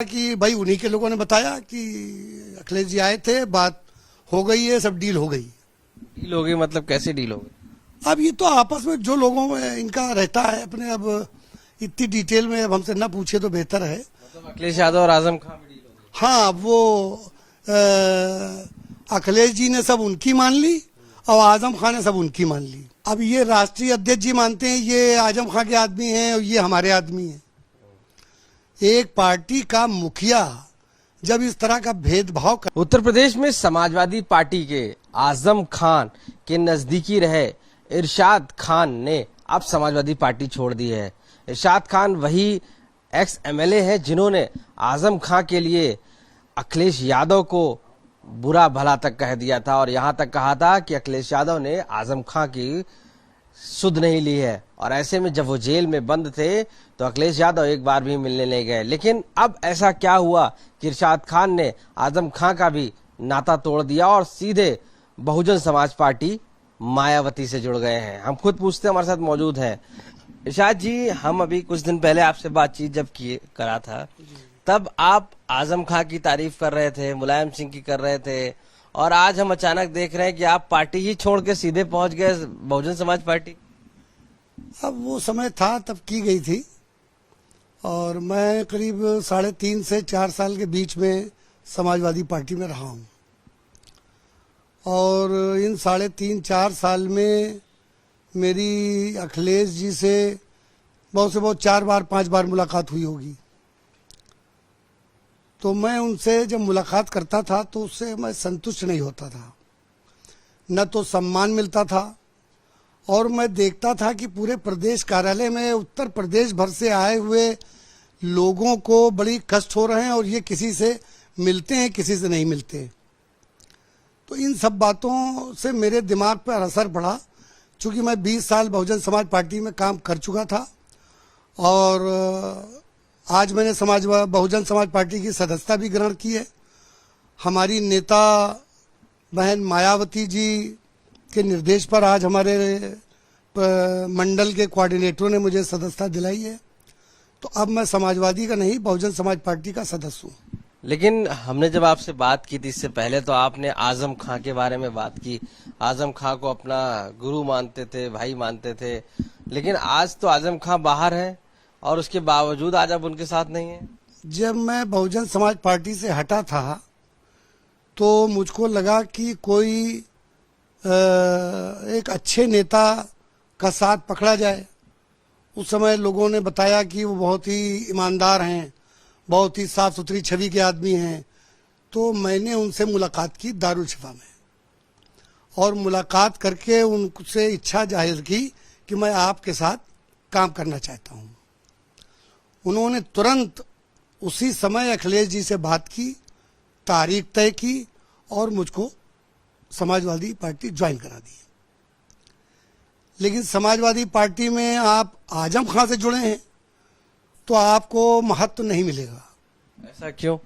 कि भाई उन्हीं के लोगों ने बताया कि अखिलेश जी आए थे, बात हो गई है, सब डील हो गई। डील हो गई मतलब कैसे डील हो गई? अब ये तो आपस में जो लोगों में इनका रहता है अपने, अब इतनी डिटेल में अब हमसे ना पूछे तो बेहतर है। मतलब अखिलेश यादव और आजम खान में डील हो गई। हाँ, वो अखिलेश जी ने सब उनकी मान ली और आजम खान ने सब उनकी मान ली। अब ये राष्ट्रीय अध्यक्ष जी मानते हैं ये आजम खान के आदमी हैं और ये हमारे आदमी हैं। एक पार्टी का मुखिया जब इस तरह का भेदभाव कर... उत्तर प्रदेश में समाजवादी पार्टी के आजम खान के नजदीकी रहे इरशाद खान ने अब समाजवादी पार्टी छोड़ दी है। इरशाद खान वही एक्स एमएलए है जिन्होंने आजम खान के लिए अखिलेश यादव को बुरा भला तक कह दिया था और यहां तक कहा था कि अखिलेश यादव ने आजम खान की सुध नहीं ली है। और ऐसे में जब वो जेल में बंद थे तो अखिलेश यादव एक बार भी मिलने नहीं गए। लेकिन अब ऐसा क्या हुआ कि इरशाद खान ने आजम खान का भी नाता तोड़ दिया और सीधे बहुजन समाज पार्टी मायावती से जुड़ गए हैं। हम खुद पूछते हैं, हमारे साथ मौजूद हैं इरशाद जी। हम अभी कुछ दिन पहले आपसे बातचीत जब करा था तब आप आजम खान की तारीफ कर रहे थे, मुलायम सिंह की कर रहे थे, और आज हम अचानक देख रहे हैं कि आप पार्टी ही छोड़ के सीधे पहुंच गए बहुजन समाज पार्टी। अब वो समय था तब की गई थी और मैं करीब 3.5 से 4 साल के बीच में समाजवादी पार्टी में रहा हूँ और इन 3.5-4 साल में मेरी अखिलेश जी से बहुत से बहुत 4 बार 5 बार मुलाकात हुई होगी। तो मैं उनसे जब मुलाकात करता था तो उससे मैं संतुष्ट नहीं होता था, न तो सम्मान मिलता था और मैं देखता था कि पूरे प्रदेश कार्यालय में उत्तर प्रदेश भर से आए हुए लोगों को बड़ी कष्ट हो रहे हैं और ये किसी से मिलते हैं, किसी से नहीं मिलते। तो इन सब बातों से मेरे दिमाग पर असर पड़ा। चूँकि मैं 20 साल बहुजन समाज पार्टी में काम कर चुका था और आज मैंने बहुजन समाज पार्टी की सदस्यता भी ग्रहण की है। हमारी नेता बहन मायावती जी के निर्देश पर आज हमारे मंडल के कोऑर्डिनेटरों ने मुझे सदस्यता दिलाई है। तो अब मैं समाजवादी का नहीं, बहुजन समाज पार्टी का सदस्य हूँ। लेकिन हमने जब आपसे बात की थी इससे पहले तो आपने आजम खान के बारे में बात की। आजम खान को अपना गुरु मानते थे, भाई मानते थे, लेकिन आज तो आजम खान बाहर है और उसके बावजूद आज आप उनके साथ नहीं है। जब मैं बहुजन समाज पार्टी से हटा था तो मुझको लगा कि कोई एक अच्छे नेता का साथ पकड़ा जाए। उस समय लोगों ने बताया कि वो बहुत ही ईमानदार हैं, बहुत ही साफ सुथरी छवि के आदमी हैं। तो मैंने उनसे मुलाकात की दारुल-शिफा में और मुलाकात करके उनसे इच्छा जाहिर की कि मैं आपके साथ काम करना चाहता हूँ। उन्होंने तुरंत उसी समय अखिलेश जी से बात की, तारीख तय की और मुझको समाजवादी पार्टी ज्वाइन करा दी। लेकिन समाजवादी पार्टी में आप आजम खान से जुड़े हैं तो आपको महत्व नहीं मिलेगा। ऐसा क्यों?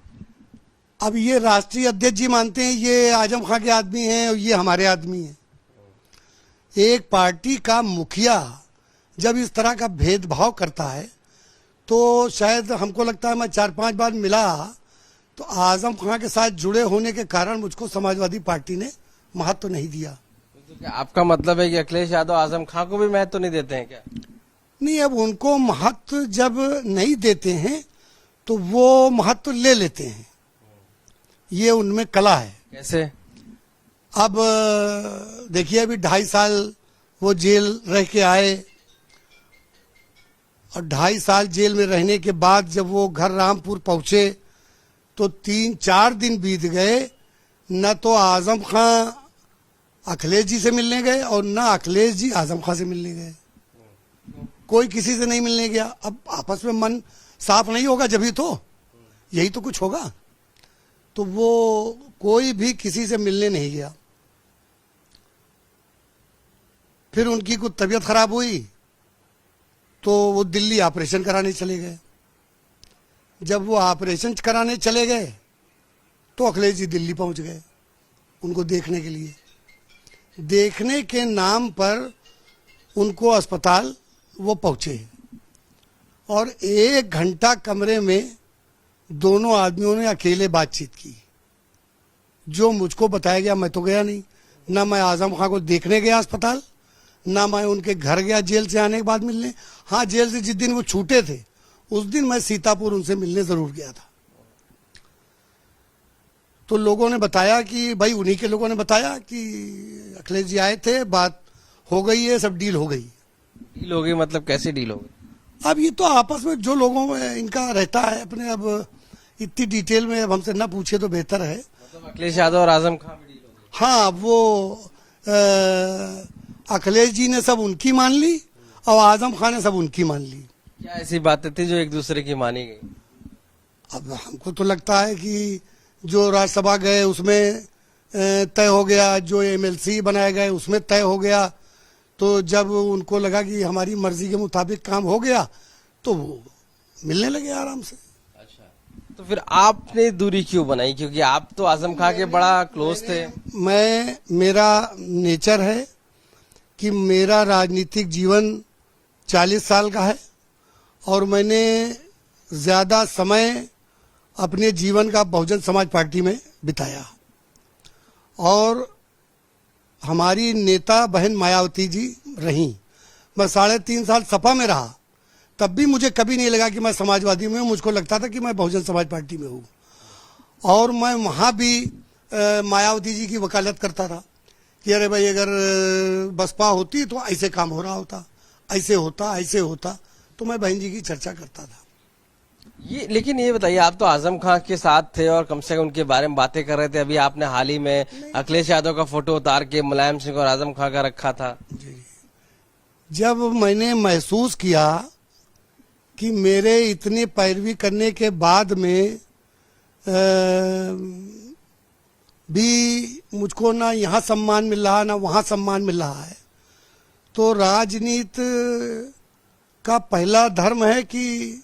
अब ये राष्ट्रीय अध्यक्ष जी मानते हैं ये आजम खान के आदमी हैं और ये हमारे आदमी हैं। एक पार्टी का मुखिया जब इस तरह का भेदभाव करता है तो शायद हमको लगता है, मैं 4-5 बार मिला तो आजम खान के साथ जुड़े होने के कारण मुझको समाजवादी पार्टी ने महत्व नहीं दिया। तो आपका मतलब है कि अखिलेश यादव आजम खान को भी महत्व नहीं देते हैं क्या? नहीं, अब उनको महत्व जब नहीं देते हैं तो वो महत्व ले लेते हैं, ये उनमें कला है। कैसे? अब देखिए, अभी 2.5 साल वो जेल रह के आए और 2.5 साल जेल में रहने के बाद जब वो घर रामपुर पहुंचे तो 3-4 दिन बीत गए, न तो आजम खान अखिलेश जी से मिलने गए और न अखिलेश जी आजम खान से मिलने गए। कोई किसी से नहीं मिलने गया। अब आपस में मन साफ नहीं होगा जब ही तो यही तो कुछ होगा। तो वो कोई भी किसी से मिलने नहीं गया। फिर उनकी कुछ तबीयत खराब हुई तो वो दिल्ली ऑपरेशन कराने चले गए। जब वो ऑपरेशन कराने चले गए तो अखिलेश जी दिल्ली पहुंच गए उनको देखने के लिए। देखने के नाम पर उनको अस्पताल वो पहुंचे और 1 घंटा कमरे में दोनों आदमियों ने अकेले बातचीत की। जो मुझको बताया गया, मैं तो गया नहीं, ना मैं आजम खां को देखने गया अस्पताल, ना मैं उनके घर गया जेल से आने के बाद मिलने। हाँ, जेल से जिस दिन वो छूटे थे उस दिन मैं सीतापुर उनसे मिलने जरूर गया था। तो लोगों ने बताया कि भाई, उन्हीं के लोगों ने बताया कि अखिलेश जी आए थे, बात हो गई है, सब डील हो गई। डील हो गई मतलब कैसे डील हो गई? अब ये तो आपस में जो लोगों में इनका रहता है अपने, अब इतनी डिटेल में अब हमसे ना पूछे तो बेहतर है। मतलब अखिलेश यादव और आजम खां में डील हो गई? हाँ, वो अखिलेश जी ने सब उनकी मान ली और आजम खान ने सब उनकी मान ली। क्या ऐसी बातें थी जो एक दूसरे की मानी गई? अब हमको तो लगता है कि जो राज्यसभा गए उसमें तय हो गया, जो एमएलसी बनाए गए उसमें तय हो गया। तो जब उनको लगा कि हमारी मर्जी के मुताबिक काम हो गया तो वो मिलने लगे आराम से। अच्छा, तो फिर आपने दूरी क्यों बनाई? क्योंकि आप तो आजम खां के बड़ा क्लोज थे। मेरा नेचर है कि मेरा राजनीतिक जीवन 40 साल का है और मैंने ज्यादा समय अपने जीवन का बहुजन समाज पार्टी में बिताया। और हमारी नेता बहन मायावती जी रहीं। मैं 3.5 साल सपा में रहा, तब भी मुझे कभी नहीं लगा कि मैं समाजवादी में हूँ। मुझको लगता था कि मैं बहुजन समाज पार्टी में हूँ। और मैं वहाँ भी मायावती जी की वकालत करता था कि अरे भाई, अगर बसपा होती तो ऐसे काम हो रहा होता, ऐसे होता, ऐसे होता। तो मैं बहन जी की चर्चा करता था। ये लेकिन ये बताइए, आप तो आजम खां के साथ थे और कम से कम उनके बारे में बातें कर रहे थे। अभी आपने हाल ही में अखिलेश यादव का फोटो उतार के मुलायम सिंह और आजम खां का रखा था। जी, जब मैंने महसूस किया कि मेरे इतनी पैरवी करने के बाद में भी मुझको ना यहाँ सम्मान मिल रहा ना वहाँ सम्मान मिल रहा है, तो राजनीति का पहला धर्म है कि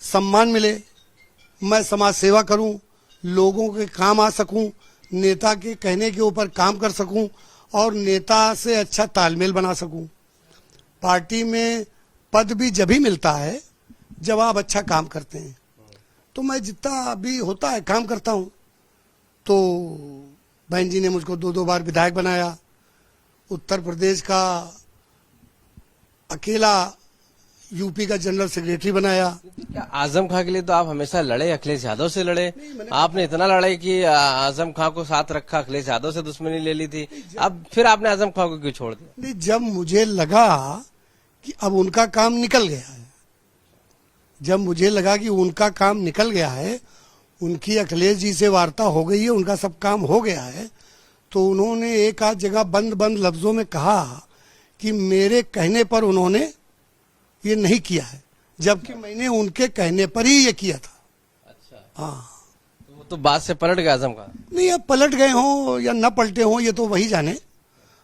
सम्मान मिले, मैं समाज सेवा करूं, लोगों के काम आ सकूं, नेता के कहने के ऊपर काम कर सकूं और नेता से अच्छा तालमेल बना सकूं। पार्टी में पद भी जब ही मिलता है जब आप अच्छा काम करते हैं। तो मैं जितना भी होता है काम करता हूं। तो बहन जी ने मुझको 2 बार विधायक बनाया, उत्तर प्रदेश का अकेला यूपी का जनरल सेक्रेटरी बनाया। क्या आजम खां के लिए तो आप हमेशा लड़े, अखिलेश यादव से लड़े। आपने इतना लड़े कि आजम खां को साथ रखा, अखिलेश यादव से दुश्मनी ले ली थी। अब फिर आपने आजम खां को क्यों छोड़ दिया? नहीं, जब मुझे लगा कि अब उनका काम निकल गया है, जब मुझे लगा कि उनका काम निकल गया है, उनकी अखिलेश जी से वार्ता हो गई है, उनका सब काम हो गया है, तो उन्होंने एक आध जगह बंद बंद लफ्जों में कहा कि मेरे कहने पर उन्होंने ये नहीं किया है, जबकि मैंने उनके कहने पर ही ये किया था। अच्छा, हाँ, तो वो तो बात से पलट गए आजम खां। नहीं, अब पलट गए हों या न पलटे हों ये तो वही जाने।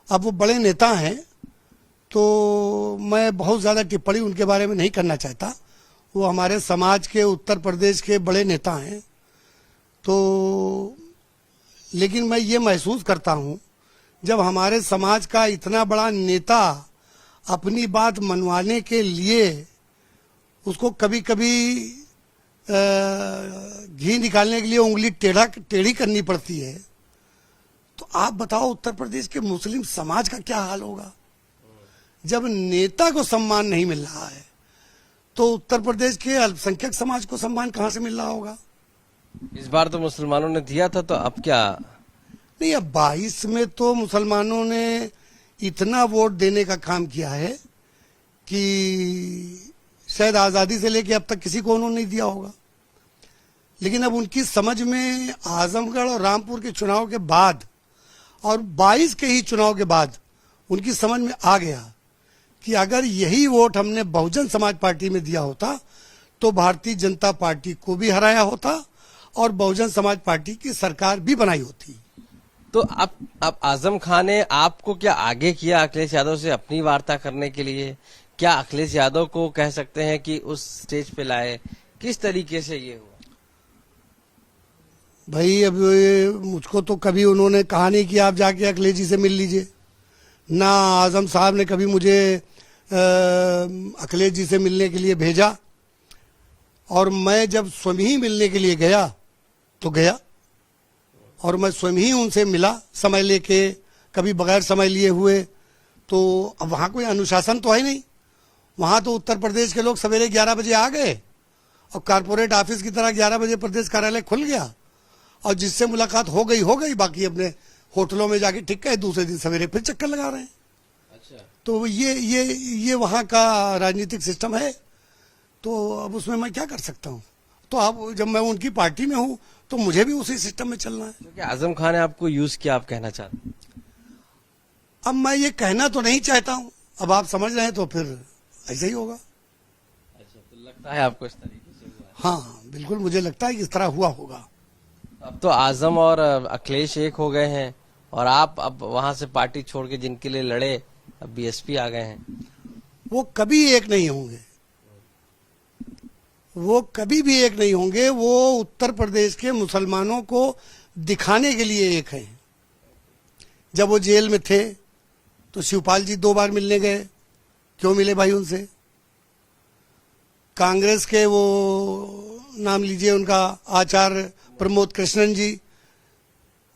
अब वो बड़े नेता हैं तो मैं बहुत ज्यादा टिप्पणी उनके बारे में नहीं करना चाहता। वो हमारे समाज के, उत्तर प्रदेश के बड़े नेता हैं। तो लेकिन मैं ये महसूस करता हूँ, जब हमारे समाज का इतना बड़ा नेता अपनी बात मनवाने के लिए उसको कभी कभी घी निकालने के लिए उंगली टेढ़ी करनी पड़ती है, तो आप बताओ उत्तर प्रदेश के मुस्लिम समाज का क्या हाल होगा। जब नेता को सम्मान नहीं मिल रहा है तो उत्तर प्रदेश के अल्पसंख्यक समाज को सम्मान कहां से मिल रहा होगा। इस बार तो मुसलमानों ने दिया था, तो अब क्या? नहीं, अब 22 में तो मुसलमानों ने इतना वोट देने का काम किया है कि शायद आजादी से लेके अब तक किसी को उन्होंने नहीं दिया होगा। लेकिन अब उनकी समझ में आजमगढ़ और रामपुर के चुनाव के बाद और 22 के ही चुनाव के बाद उनकी समझ में आ गया कि अगर यही वोट हमने बहुजन समाज पार्टी में दिया होता तो भारतीय जनता पार्टी को भी हराया होता और बहुजन समाज पार्टी की सरकार भी बनाई होती। तो अब आजम खान ने आपको क्या आगे किया अखिलेश यादव से अपनी वार्ता करने के लिए? क्या अखिलेश यादव को कह सकते हैं कि उस स्टेज पे लाए? किस तरीके से ये हुआ? भाई, अब मुझको तो कभी उन्होंने कहा नहीं कि आप जाके अखिलेश जी से मिल लीजिए, ना आजम साहब ने कभी मुझे अखिलेश जी से मिलने के लिए भेजा। और मैं जब स्वयं ही मिलने के लिए गया तो गया, और मैं स्वयं ही उनसे मिला समय लेके, कभी बगैर समय लिए हुए। तो अब वहाँ कोई अनुशासन तो है नहीं। वहाँ तो उत्तर प्रदेश के लोग सवेरे 11 बजे आ गए और कारपोरेट ऑफिस की तरह 11 बजे प्रदेश कार्यालय खुल गया, और जिससे मुलाकात हो गई, बाकी अपने होटलों में जाके ठीक है, दूसरे दिन सवेरे फिर चक्कर लगा रहे हैं। अच्छा, तो ये वहाँ का राजनीतिक सिस्टम है। तो अब उसमें मैं क्या कर सकता हूँ? तो अब जब मैं उनकी पार्टी में हूँ तो मुझे भी उसी सिस्टम में चलना है। क्योंकि आजम खान ने आपको यूज किया, आप कहना चाहते हैं? अब मैं ये कहना तो नहीं चाहता हूँ, अब आप समझ रहे हैं तो फिर ऐसे ही होगा। अच्छा, तो लगता है आपको इस तरीके से हुआ है? हाँ बिल्कुल, मुझे लगता है कि इस तरह हुआ होगा। अब तो आजम और अखिलेश एक हो गए हैं, और आप अब वहां से पार्टी छोड़ के जिनके लिए लड़े अब बीएसपी आ गए हैं। वो कभी एक नहीं होंगे, वो कभी भी एक नहीं होंगे। वो उत्तर प्रदेश के मुसलमानों को दिखाने के लिए एक हैं। जब वो जेल में थे तो शिवपाल जी 2 बार मिलने गए, क्यों मिले भाई उनसे? कांग्रेस के वो नाम लीजिए उनका, आचार्य प्रमोद कृष्णन जी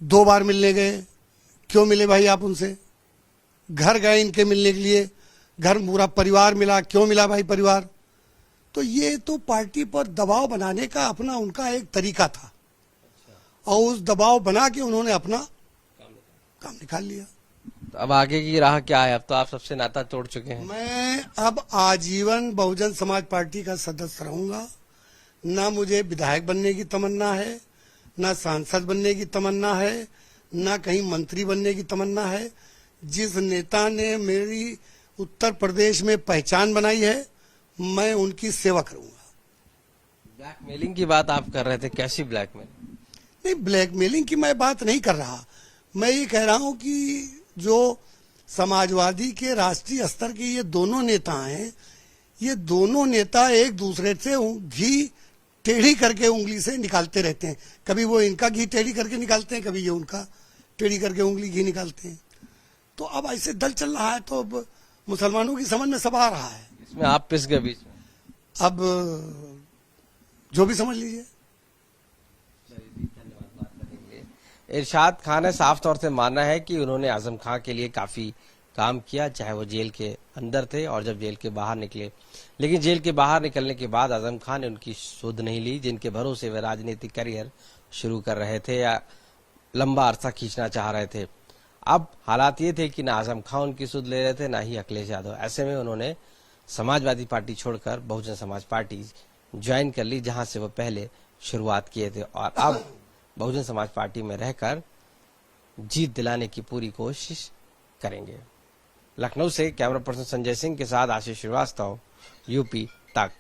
2 बार मिलने गए, क्यों मिले भाई आप उनसे? घर गए इनके मिलने के लिए, घर पूरा परिवार मिला, क्यों मिला भाई परिवार? तो ये तो पार्टी पर दबाव बनाने का अपना उनका एक तरीका था, और उस दबाव बना के उन्होंने अपना काम निकाल लिया। तो अब आगे की राह क्या है? अब तो आप सबसे नाता तोड़ चुके हैं। मैं अब आजीवन बहुजन समाज पार्टी का सदस्य रहूंगा। ना मुझे विधायक बनने की तमन्ना है, ना सांसद बनने की तमन्ना है, ना कहीं मंत्री बनने की तमन्ना है। जिस नेता ने मेरी उत्तर प्रदेश में पहचान बनाई है, मैं उनकी सेवा करूंगा। ब्लैकमेलिंग की बात आप कर रहे थे, कैसी ब्लैकमेलिंग? नहीं, ब्लैकमेलिंग की मैं बात नहीं कर रहा। मैं ये कह रहा हूं कि जो समाजवादी के राष्ट्रीय स्तर के ये दोनों नेता हैं, ये दोनों नेता एक दूसरे से घी टेढ़ी करके उंगली से निकालते रहते हैं। कभी वो इनका घी टेढ़ी करके निकालते हैं, कभी ये उनका टेढ़ी करके उंगली घी निकालते हैं। तो अब ऐसे दल चल रहा है, तो अब मुसलमानों की समझ में सब आ रहा है। इसमें आप पिस गए बीच में? अब जो भी समझ लीजिए। इरशाद खान ने साफ तौर से माना है कि उन्होंने आजम खान के लिए काफी काम किया, चाहे वो जेल के अंदर थे और जब जेल के बाहर निकले। लेकिन जेल के बाहर निकलने के बाद आजम खान ने उनकी सुध नहीं ली, जिनके भरोसे वे राजनीतिक करियर शुरू कर रहे थे या लंबा अरसा खींचना चाह रहे थे। अब हालात ये थे कि ना आजम खान उनकी सुध ले रहे थे, ना ही अखिलेश यादव। ऐसे में उन्होंने समाजवादी पार्टी छोड़कर बहुजन समाज पार्टी ज्वाइन कर ली, जहां से वो पहले शुरुआत किए थे, और अब बहुजन समाज पार्टी में रहकर जीत दिलाने की पूरी कोशिश करेंगे। लखनऊ से कैमरा पर्सन संजय सिंह के साथ आशीष श्रीवास्तव, यूपी तक।